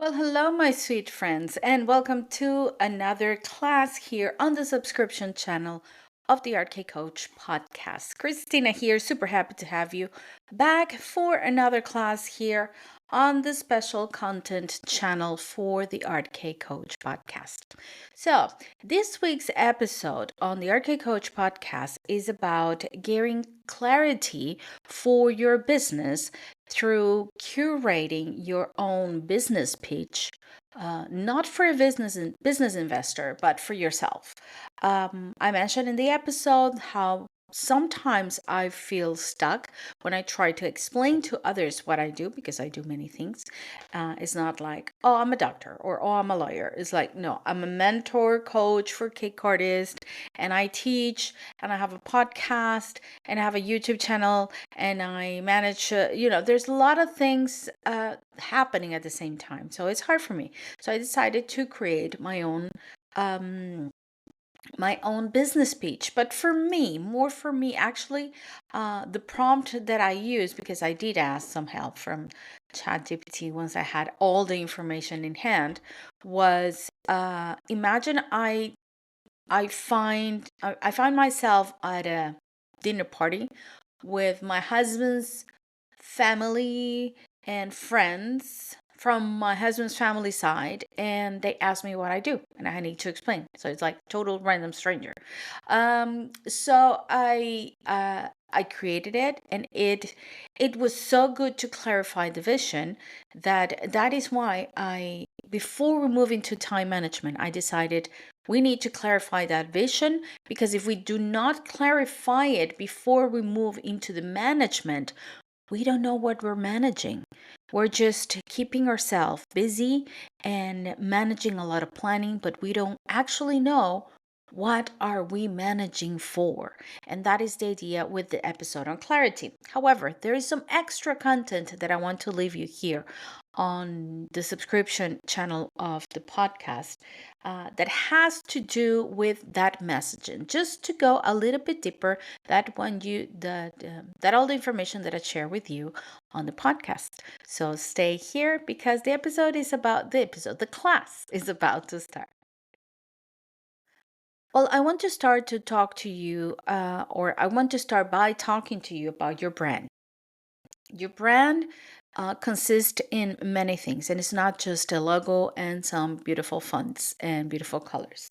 Well, hello, my sweet friends, and welcome to another class here on the subscription channel of the RK Coach podcast. Christina here, super happy to have you back for another class here on the special content channel for the RK Coach podcast. So, this week's episode on the RK Coach podcast is about getting clarity for your business through curating your own business pitch, not for a business investor, but for yourself. I mentioned in the episode how sometimes I feel stuck when I try to explain to others what I do because I do many things. It's not like, oh, I'm a doctor or oh, I'm a lawyer. It's like, no, I'm a mentor, coach for cake artists, and I teach, and I have a podcast, and I have a YouTube channel, and I manage, there's a lot of things happening at the same time. So it's hard for me. So I decided to create um, my own business speech. But more for me, actually, the prompt that I use, because I did ask some help from ChatGPT once I had all the information in hand, was imagine I find myself at a dinner party with my husband's family and friends from my husband's family side, and they ask me what I do, and I need to explain. So it's like total random stranger. So I created it, and it was so good to clarify the vision that is why I before we move into time management, I decided we need to clarify that vision, because if we do not clarify it before we move into the management, we don't know what we're managing. We're just keeping ourselves busy and managing a lot of planning, but we don't actually know what are we managing for. And that is the idea with the episode on clarity. However, there is some extra content that I want to leave you here on the subscription channel of the podcast that has to do with that messaging. Just to go a little bit deeper, that all the information that I share with you on the podcast. So stay here because the class is about to start. Well, I want to start to talk to you, or I want to start by talking to you about your brand. Your brand consists in many things, and it's not just a logo and some beautiful fonts and beautiful colors.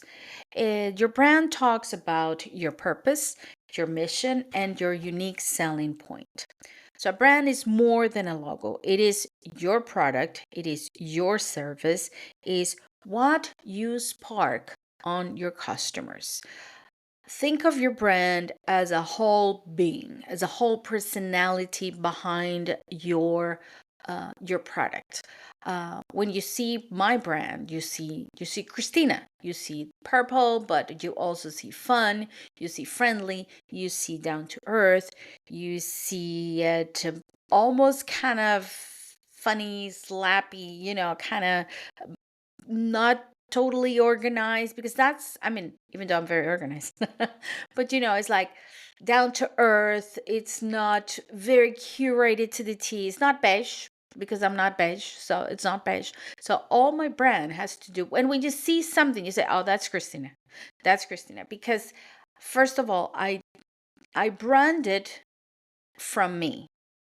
Your brand talks about your purpose, your mission, and your unique selling point. So, a brand is more than a logo. It is your product, it is your service, is what you spark on your customers. Think of your brand as a whole being, as a whole personality behind your product. When you see my brand, you see Christina. You see purple, but you also see fun. You see friendly. You see down to earth. You see it almost kind of funny, slappy. Kind of not totally organized, because even though I'm very organized, but it's like down to earth. It's not very curated to the T. It's not beige, because I'm not beige, so it's not beige. So all my brand has to do, and when you see something, you say, oh, that's Christina. That's Christina. Because first of all, I branded from me.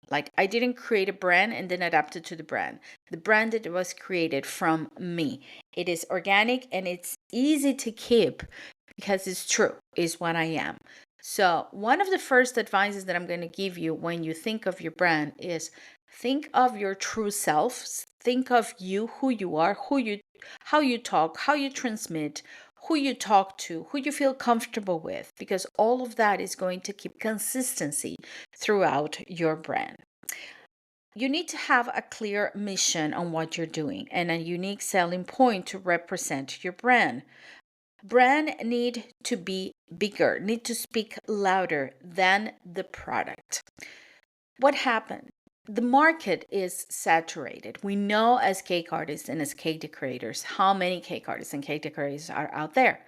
Like, I didn't create a brand and then adapt it to the brand. The brand that was created from me. It is organic and it's easy to keep because it's true, is what I am. So, one of the first advices that I'm going to give you when you think of your brand is think of your true self. Think of you, who you are, how you talk, how you transmit, who you talk to, who you feel comfortable with, because all of that is going to keep consistency throughout your brand. You need to have a clear mission on what you're doing and a unique selling point to represent your brand. Brand need to be bigger, need to speak louder than the product. What happened? The market is saturated. We know as cake artists and as cake decorators how many cake artists and cake decorators are out there.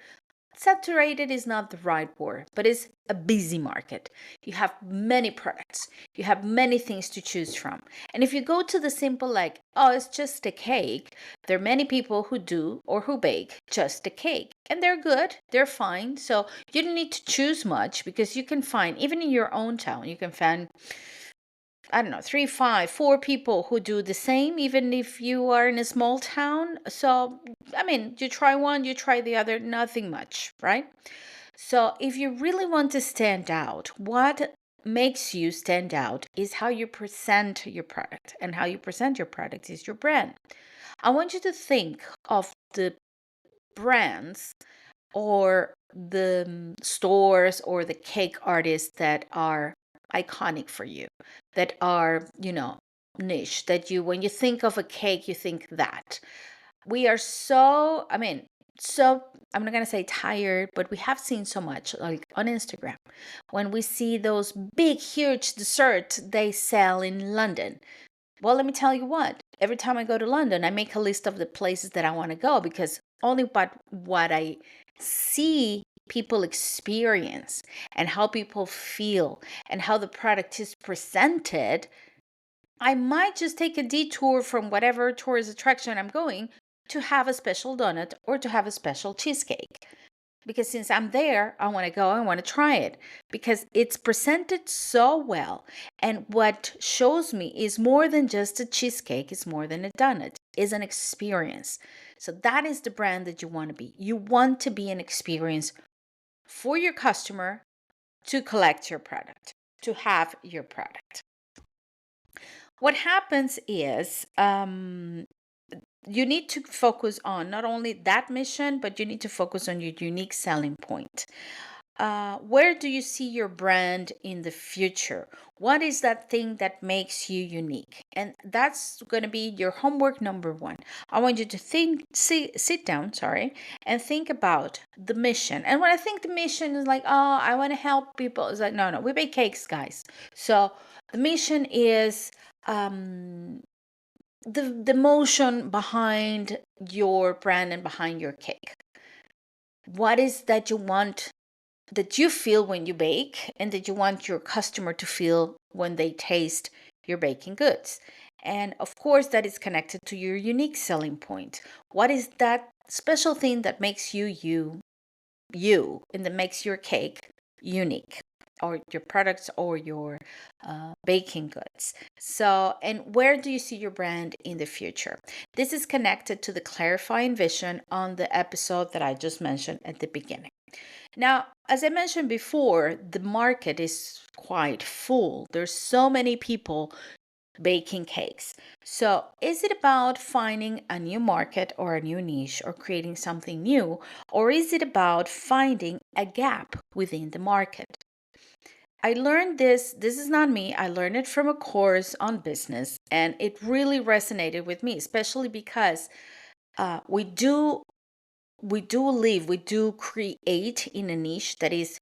saturated is not the right word, but it's a busy market. You have many products, you have many things to choose from. And if you go to the simple, like, oh, it's just a cake, there are many people who do or who bake just a cake, and they're good, they're fine. So you don't need to choose much, because you can find, even in your own town, you can find, I don't know, 3, 5, 4 people who do the same, even if you are in a small town. So, I mean, you try one, you try the other, nothing much, right? So, if you really want to stand out, what makes you stand out is how you present your product. And how you present your product is your brand. I want you to think of the brands or the stores or the cake artists that are iconic for you, that are, niche, that you, when you think of a cake, you think that. We are so, I'm not going to say tired, but we have seen so much, like on Instagram, when we see those big, huge desserts they sell in London. Well, let me tell you what, every time I go to London, I make a list of the places that I want to go, because only but what I see people experience and how people feel and how the product is presented, I might just take a detour from whatever tourist attraction I'm going to have a special donut or to have a special cheesecake. Because since I'm there, I want to go, I want to try it, because it's presented so well. And what shows me is more than just a cheesecake, it's more than a donut, it's an experience. So that is the brand that you want to be. You want to be an experience for your customer to collect your product, to have your product. What happens is, you need to focus on not only that mission, but you need to focus on your unique selling point. Where do you see your brand in the future? What is that thing that makes you unique? And that's going to be your homework number one. I want you to sit down, and think about the mission. And when I think the mission is like, oh, I want to help people, it's like, no, we bake cakes, guys. So the mission is, the motion behind your brand and behind your cake. What is that you want, that you feel when you bake, and that you want your customer to feel when they taste your baking goods? And of course, that is connected to your unique selling point. What is that special thing that makes you, and that makes your cake unique, or your products, or your baking goods? So, and where do you see your brand in the future? This is connected to the clarifying vision on the episode that I just mentioned at the beginning. Now, as I mentioned before, the market is quite full. There's so many people baking cakes. So, is it about finding a new market or a new niche or creating something new? Or is it about finding a gap within the market? I learned this is not me, I learned it from a course on business, and it really resonated with me, especially because we do create in a niche that is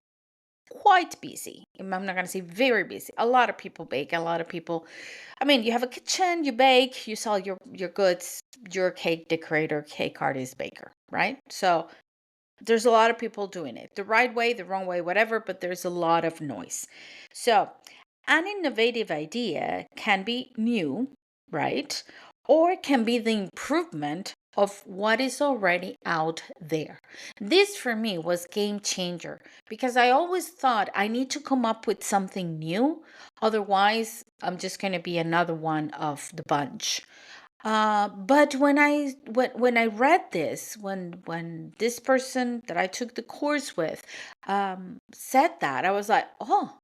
quite busy. I'm not going to say very busy. A lot of people bake. A lot of people, you have a kitchen, you bake, you sell your goods, you're a cake decorator, cake artist, baker, right? So there's a lot of people doing it the right way, the wrong way, whatever, but there's a lot of noise. So an innovative idea can be new, right? Or it can be the improvement of what is already out there. This for me was game changer, because I always thought I need to come up with something new. Otherwise, I'm just going to be another one of the bunch. But when I read this, when this person that I took the course with said that, I was like, oh,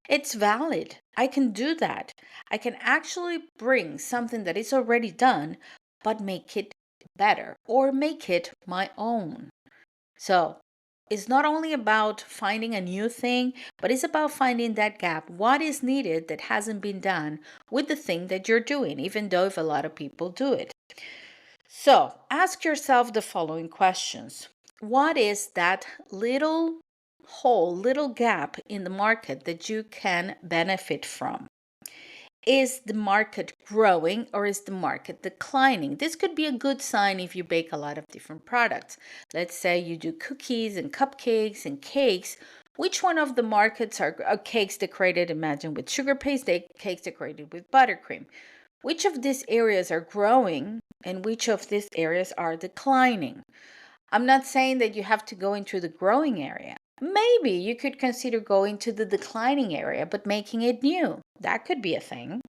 it's valid. I can do that. I can actually bring something that is already done, but make it better or make it my own. So it's not only about finding a new thing, but it's about finding that gap. What is needed that hasn't been done with the thing that you're doing, even though if a lot of people do it. So ask yourself the following questions. What is that little hole, little gap in the market that you can benefit from? Is the market growing or is the market declining? This could be a good sign if you bake a lot of different products. Let's say you do cookies and cupcakes and cakes. Which one of the markets are cakes decorated, imagine, with sugar paste, cakes decorated with buttercream? Which of these areas are growing and which of these areas are declining? I'm not saying that you have to go into the growing area. Maybe you could consider going to the declining area, but making it new. That could be a thing.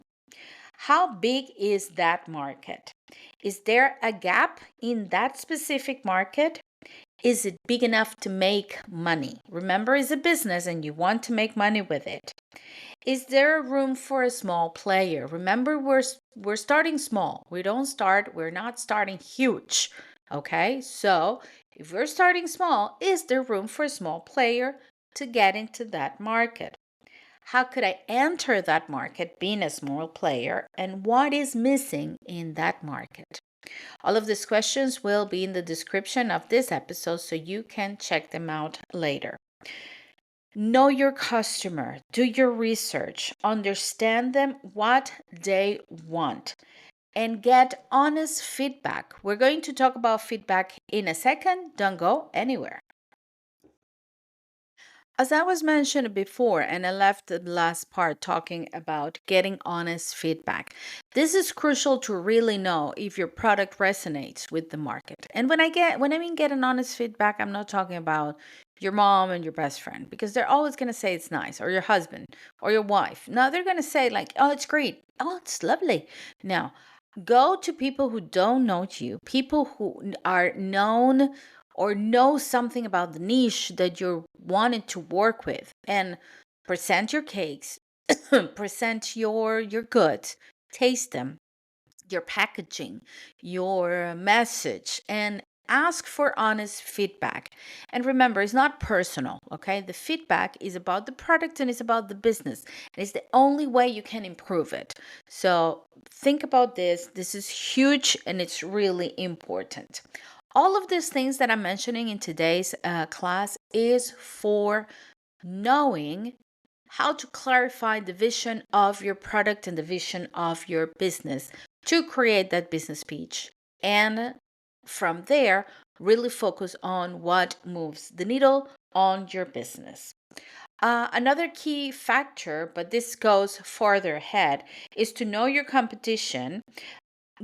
How big is that market? Is there a gap in that specific market? Is it big enough to make money? Remember, it's a business and you want to make money with it. Is there room for a small player? Remember, we're starting small. We're not starting huge. Okay? So, if we're starting small, is there room for a small player to get into that market? How could I enter that market being a small player, and what is missing in that market? All of these questions will be in the description of this episode so you can check them out later. Know your customer, do your research, understand them, what they want, and get honest feedback. We're going to talk about feedback in a second. Don't go anywhere. As I was mentioned before, and I left the last part talking about getting honest feedback. This is crucial to really know if your product resonates with the market. And when I mean get an honest feedback, I'm not talking about your mom and your best friend, because they're always going to say it's nice, or your husband or your wife. No, they're going to say like, "Oh, it's great. Oh, it's lovely." Now, go to people who don't know you, people who are known or know something about the niche that you're wanting to work with, and present your cakes, present your goods, taste them, your packaging, your message, and ask for honest feedback. And remember, it's not personal, okay? The feedback is about the product and it's about the business. And it's the only way you can improve it. So think about this. This is huge and it's really important. All of these things that I'm mentioning in today's class is for knowing how to clarify the vision of your product and the vision of your business to create that business pitch. And from there, really focus on what moves the needle on your business. Another key factor, but this goes farther ahead, is to know your competition,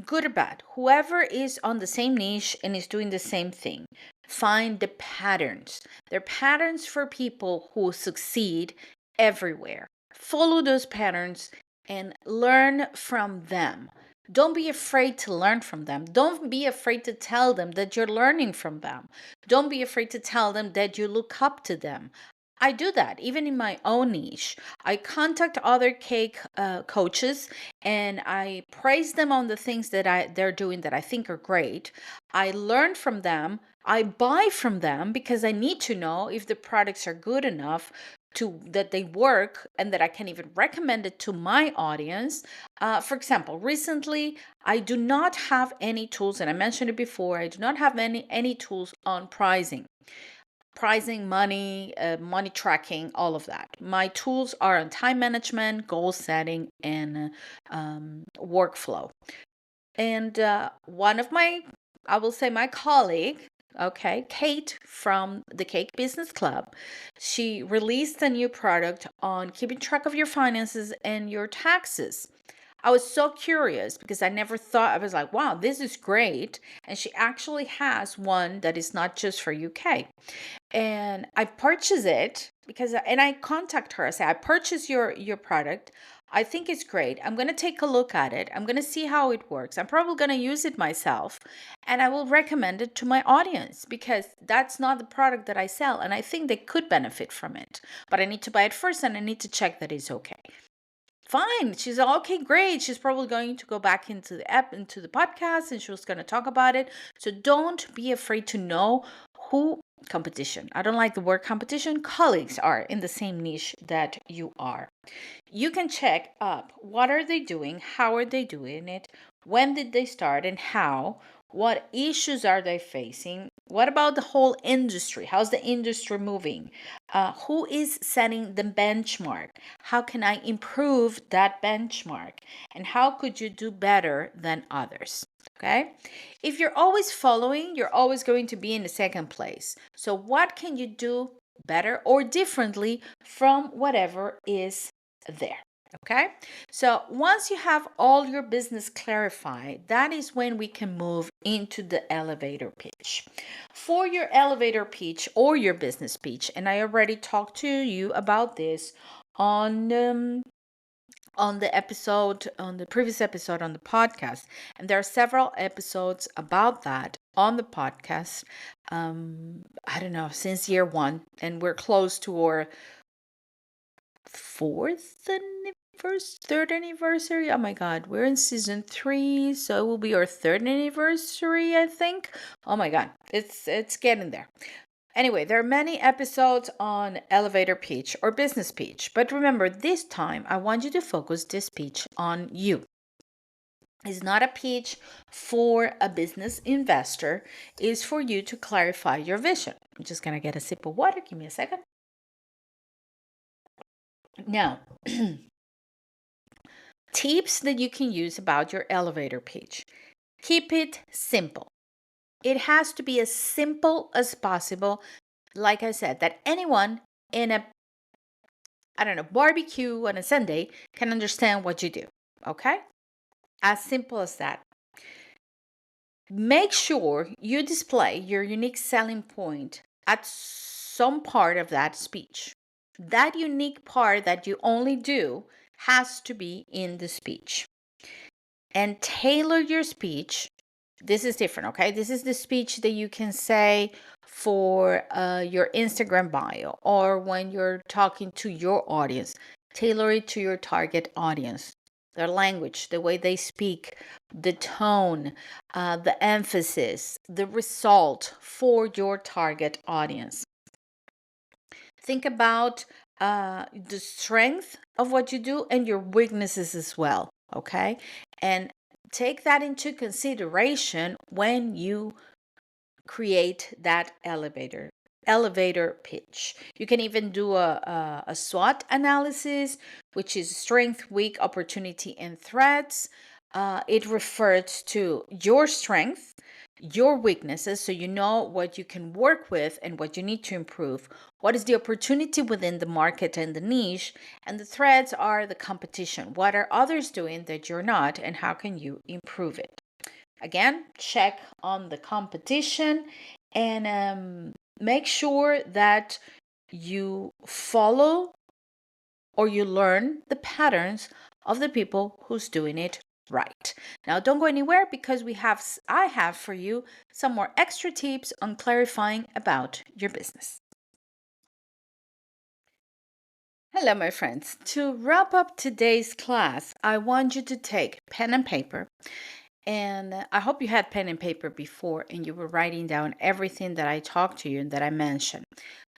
good or bad. Whoever is on the same niche and is doing the same thing, find the patterns. They're patterns for people who succeed everywhere. Follow those patterns and learn from them. Don't be afraid to learn from them. Don't be afraid to tell them that you're learning from them. Don't be afraid to tell them that you look up to them. I do that even in my own niche. I contact other cake coaches and I praise them on the things that they're doing that I think are great. I learn from them. I buy from them because I need to know if the products are good enough to that they work and that I can even recommend it to my audience. For example, recently I do not have any tools, and I mentioned it before. I do not have any tools on pricing, money, money tracking, all of that. My tools are on time management, goal setting, and workflow. And one of I will say my colleague, okay, Kate from the Cake Business Club, she released a new product on keeping track of your finances and your taxes. I was so curious because I never thought, I was like, wow, this is great. And she actually has one that is not just for UK. And I purchase it because and I contact her. I say, I purchase your product. I think it's great. I'm going to take a look at it. I'm going to see how it works. I'm probably going to use it myself and I will recommend it to my audience because that's not the product that I sell and I think they could benefit from it. But I need to buy it first and I need to check that it's okay. Fine. She's all, okay, great. She's probably going to go back into the app, into the podcast, and she was going to talk about it. So don't be afraid to know who competition. I don't like the word competition. Colleagues are in the same niche that you are. You can check up what are they doing, how are they doing it, when did they start, and how. What issues are they facing? What about the whole industry? How's the industry moving? Who is setting the benchmark? How can I improve that benchmark? And how could you do better than others? Okay. If you're always following, you're always going to be in the second place. So, what can you do better or differently from whatever is there? Okay. So, once you have all your business clarified, that is when we can move into the elevator pitch. For your elevator pitch or your business pitch, and I already talked to you about this on the previous episode on the podcast, and there are several episodes about that on the podcast. I don't know, since year one, and we're close to our third anniversary. Oh my god, we're in season 3, so it will be our third anniversary, I think. Oh my god, it's getting there. Anyway, there are many episodes on elevator pitch or business pitch, but remember, this time I want you to focus this pitch on you. It's not a pitch for a business investor, it's for you to clarify your vision. I'm just gonna get a sip of water. Give me a second. Now, tips that you can use about your elevator pitch. Keep it simple. It has to be as simple as possible. Like I said, that anyone in a barbecue on a Sunday can understand what you do. Okay? As simple as that. Make sure you display your unique selling point at some part of that speech. That unique part that you only do has to be in the speech. And tailor your speech. This is different, okay? This is the speech that you can say for your Instagram bio or when you're talking to your audience. Tailor it to your target audience. Their language, the way they speak, the tone, the emphasis, the result for your target audience. Think about the strength of what you do and your weaknesses as well, okay? And take that into consideration when you create that elevator pitch. You can even do a SWOT analysis, which is strength, weak, opportunity, and threats. It refers to your strength, your weaknesses, so you know what you can work with and what you need to improve. What is the opportunity within the market and the niche? And the threats are the competition. What are others doing that you're not, and how can you improve it? Again, check on the competition and make sure that you follow or you learn the patterns of the people who's doing it right. Now, don't go anywhere because I have for you some more extra tips on clarifying about your business. Hello, my friends. To wrap up today's class, I want you to take pen and paper. And I hope you had pen and paper before and you were writing down everything that I talked to you and that I mentioned.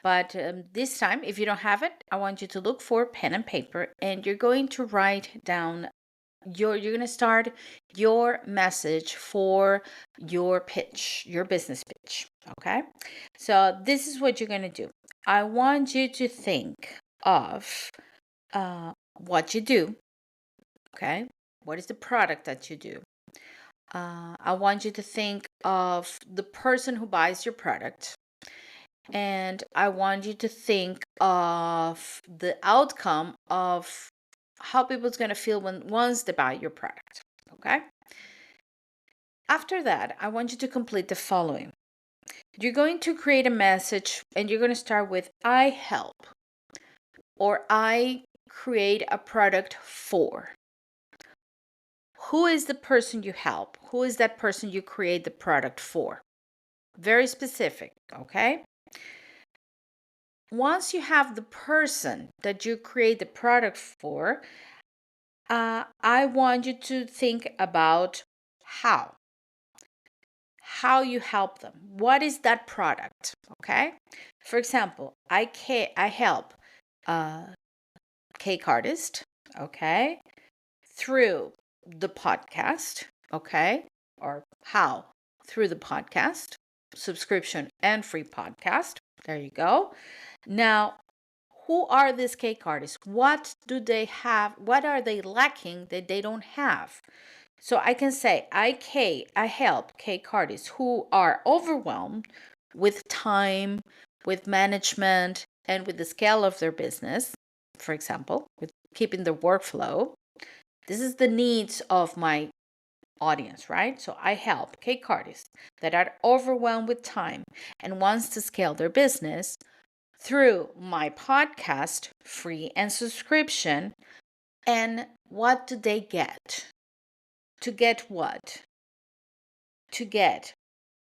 But this time, if you don't have it, I want you to look for pen and paper and you're going to write down you're going to start your message for your pitch, your business pitch. Okay. So this is what you're going to do. I want you to think of what you do. Okay. What is the product that you do? I want you to think of the person who buys your product. And I want you to think of the outcome of how people's going to feel once they buy your product. Okay? After that, I want you to complete the following. You're going to create a message and you're going to start with I help or I create a product for. Who is the person you help? Who is that person you create the product for? Very specific, okay? Once you have the person that you create the product for, I want you to think about how you help them. What is that product? Okay. For example, I help cake artist. Okay, through the podcast. Okay, or how through the podcast. subscription and free podcast. There you go. Now, who are these cake artists? What do they have? What are they lacking that they don't have? So I can say I help cake artists who are overwhelmed with time, with management, and with the scale of their business, for example, with keeping the workflow. This is the needs of my audience, right? So I help cake artists that are overwhelmed with time and wants to scale their business through my podcast, free and subscription. And what do they get? To get what? To get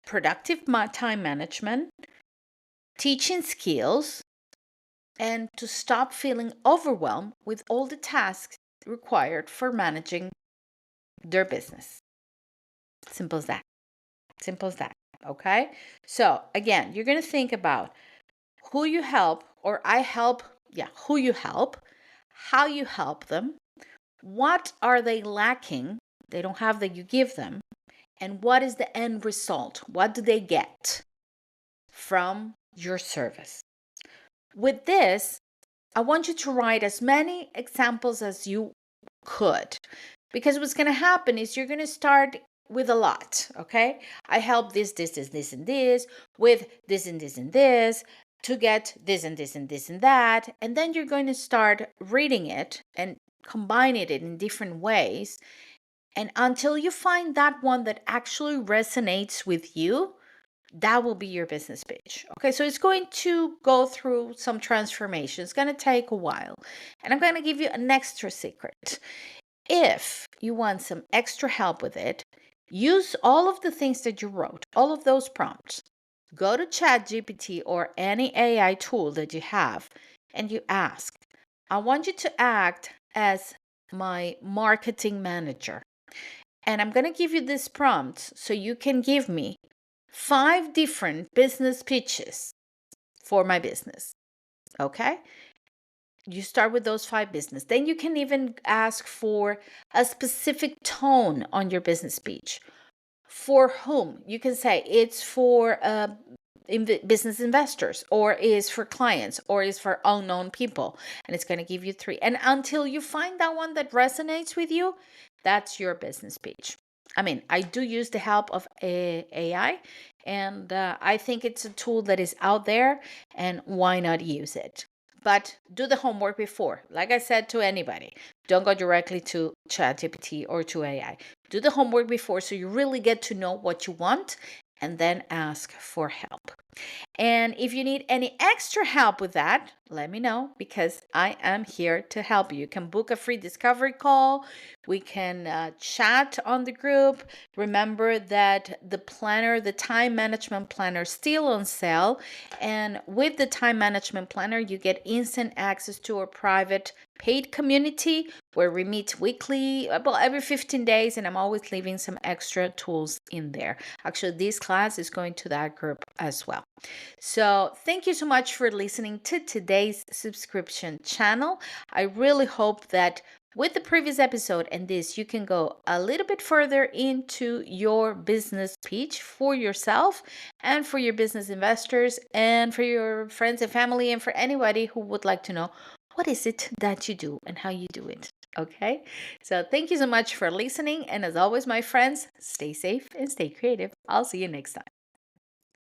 productive time management, teaching skills, and to stop feeling overwhelmed with all the tasks required for managing their business. Simple as that. Simple as that. Okay? So, again, you're going to think about who you help, or I help, who you help, how you help them, what are they lacking they don't have that you give them, and what is the end result? What do they get from your service? With this, I want you to write as many examples as you could, because what's going to happen is you're going to start with a lot, okay? I help this, and this, with this and this and this, to get this and this and this and that. And then you're going to start reading it and combining it in different ways. And until you find that one that actually resonates with you, that will be your business page. Okay, so it's going to go through some transformation. It's going to take a while. And I'm going to give you an extra secret. If you want some extra help with it, use all of the things that you wrote, all of those prompts. Go to ChatGPT or any AI tool that you have, and you ask, I want you to act as my marketing manager. And I'm going to give you this prompt so you can give me 5 different business pitches for my business. Okay? You start with those 5 business. Then you can even ask for a specific tone on your business speech. For whom? You can say it's for business investors, or is for clients, or is for unknown people. And it's going to give you 3. And until you find that one that resonates with you, that's your business page. I mean, I do use the help of AI, and I think it's a tool that is out there, and why not use it? But do the homework before. Like I said to anybody, don't go directly to ChatGPT or to AI. Do the homework before so you really get to know what you want, and then ask for help. And if you need any extra help with that, let me know, because I am here to help you. You can book a free discovery call. We can chat on the group. Remember that the planner, the time management planner, is still on sale. And with the time management planner, you get instant access to our private paid community where we meet weekly, well, every 15 days, and I'm always leaving some extra tools in there. Actually, this class is going to that group as well. So thank you so much for listening to today's subscription channel. I really hope that with the previous episode and this, you can go a little bit further into your business pitch for yourself and for your business investors and for your friends and family and for anybody who would like to know what is it that you do and how you do it. Okay, so thank you so much for listening. And as always, my friends, stay safe and stay creative. I'll see you next time.